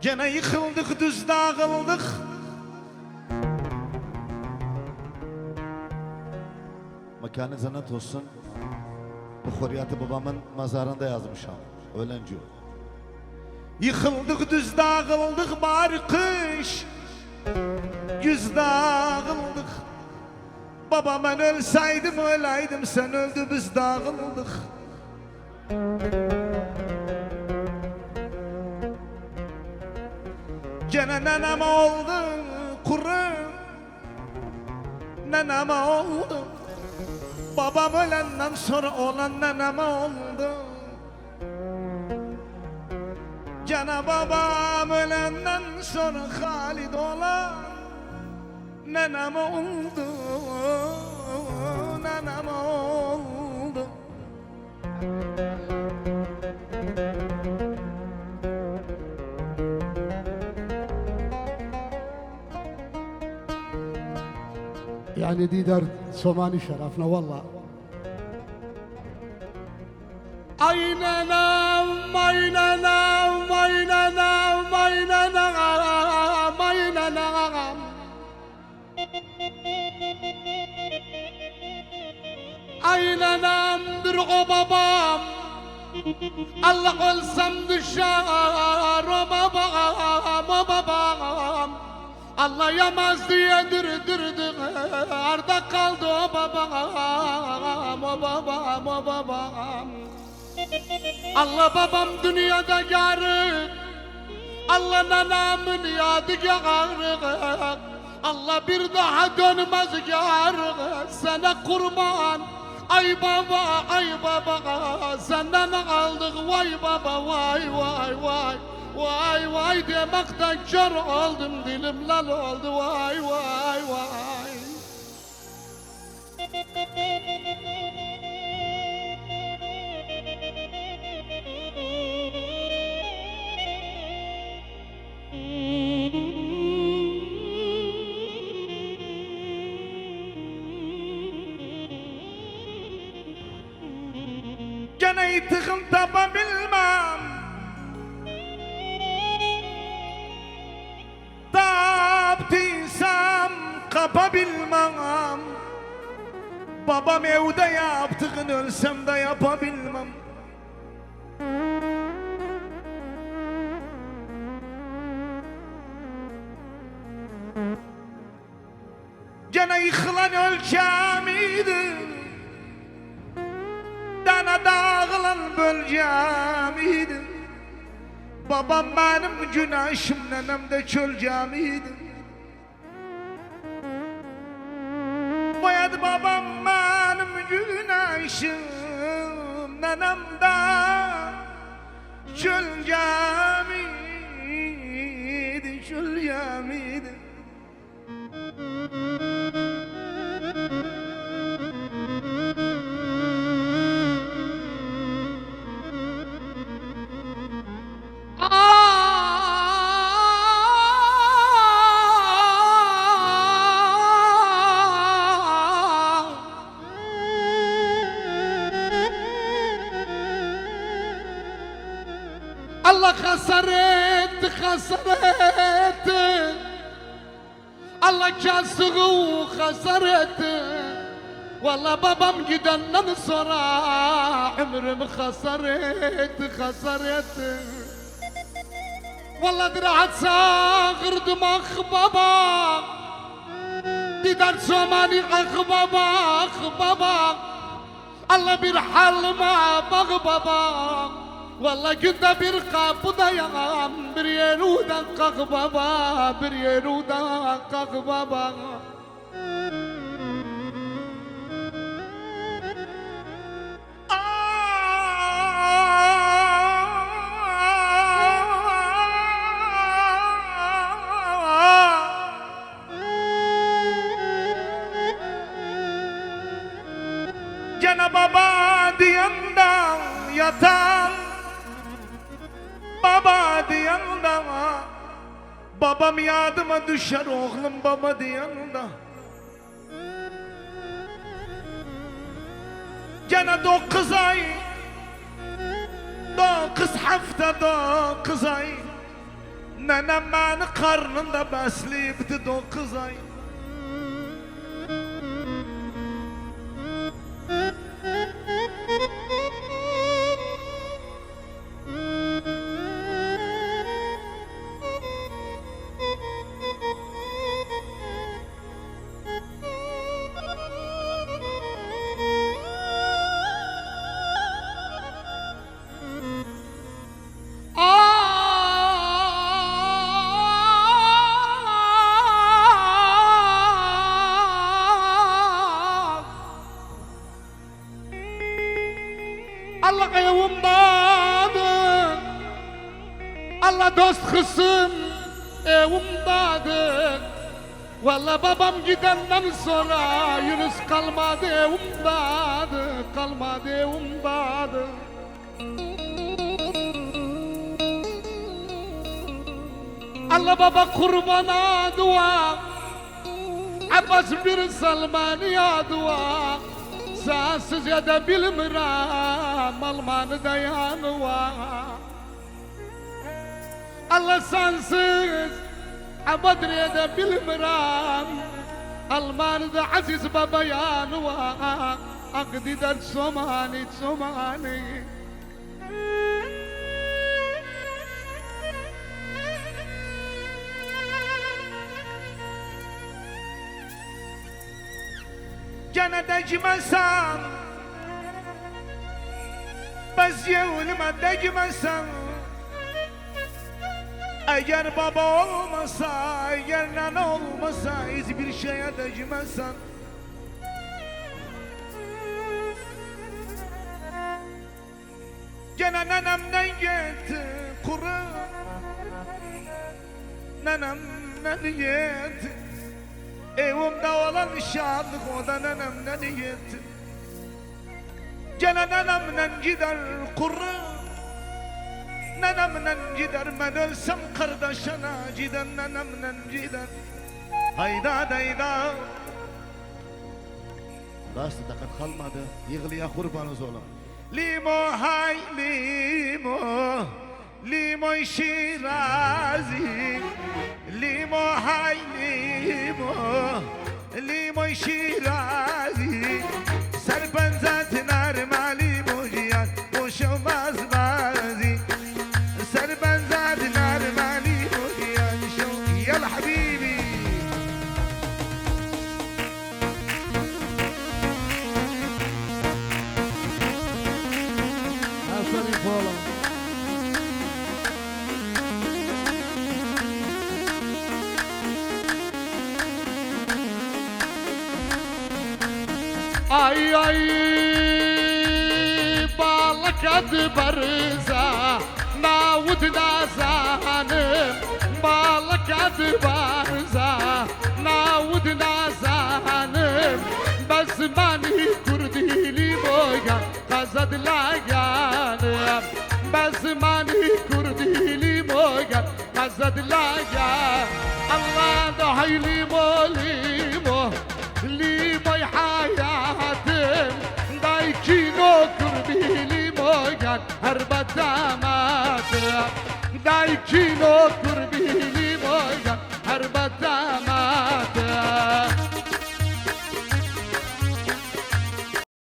Gene yıkıldık, düz dağıldık. Mekanı cennet olsun. Bu Hurriyeti babamın mazarında yazmışam. Öğlenci o. Yıkıldık, düz dağıldık, bari kış yüz dağıldık. Baba ben ölseydim öleydim, sen öldü biz dağıldık. Gene nenem oldu kuru, nenem oldu. Babam ölenden sonra olan nenem oldu. Gene babam ölenden sonra Halid olan nenem oldu, nenem oldu. يعني دي دار سوماني شرفنا والله. Aynanam, aynanam, aynanam, aynanam, aynanam. Aynanamdır o babam. Allah olsam düşer o babam, o babam. Allah yamaz diye dürdürdü, arda kaldı o babam, o babam, o babam. Allah babam dünyada yarı, Allah nanamın yadigarı, Allah bir daha dönmez yarı, sana kurban. Ay baba, ay baba, senden aldık vay baba, vay vay vay. Vay vay demekten kör oldum, dilim lal oldu, vay vay vay. Gene itikim tapabilmem, taptıysam kapabilmem. Babam evde yaptığını ölsem de yapabilmem. Gene yıkılan ölçemiydi, dana dağılan bölgemiydi. Babam benim güneşim, nenem de çölgemiydi. Boyadı babam benim güneşim, nenem de çölgemiydi, çölgemiydi. Allah hasar etti, hasar etti. Allah kasuğu hasar etti. Vallahi babam gidenden sonra ömrümü hasar etti, hasar etti. Vallahi rahat sağırdım ah baba. Didar somani ah baba, ah baba. Allah bir halma bak baba. Vallahi günde bir kapıdayım, bir yerden kalk baba, bir yerden kalk baba. Gene baba diyenden yatan, baba diyenden, babam yadıma düşer oğlum baba diyenden. Gene 9 ay, 9 hafta 9 ay Nenem beni karnında besleyipti 9 ay. Allah evimdadır, Allah dost kısım evimdadır. Vallahi babam gidenden sonra Yunus kalmadı evimdadır, kalmadı evimdadır. Allah baba kurbana dua, Abbas bir Salmaniye dua. Sensiz ya da bilmirəm Almanı dayanı var. Allah sensiz Abadriye de bilmirəm Almanı da aziz baba yanı var. Akdidar somani somani. Gene degmesen Bez yevlime degmesen Eğer baba olmasa, eğer nene olmasa hiçbir şeye degmesen Gene nenemden gitti kuru Nenemden gitti Evimde olan şadlık o da nenemden gitti. Gene nenemden gider kuru. Nenemden gider ben ölsem kardeşine gider nenemden gider. Hayda dayda. Rastı dakat kalmadı. Yığılıya kurbanız oğlum. Limo hay limo. Limo Şirazi. Limo hay limo. Limo Şirazi. Serpenzat narma limo cihan. Boşamaz bazi. Serpenzat narma limo cihan. Yal habibi. Aferin oğlum. Ay ay balık adı barıza Navut nazanım Balık adı barıza Navut nazanım Bezmani kurdili boya Kazad layanım Bezmani kurdili boya Kazad layanım Allah da hayli molimo Limoy hayatım Daykino kurdi limoyan Her batamadım Daykino kurdi limoyan Her batamadım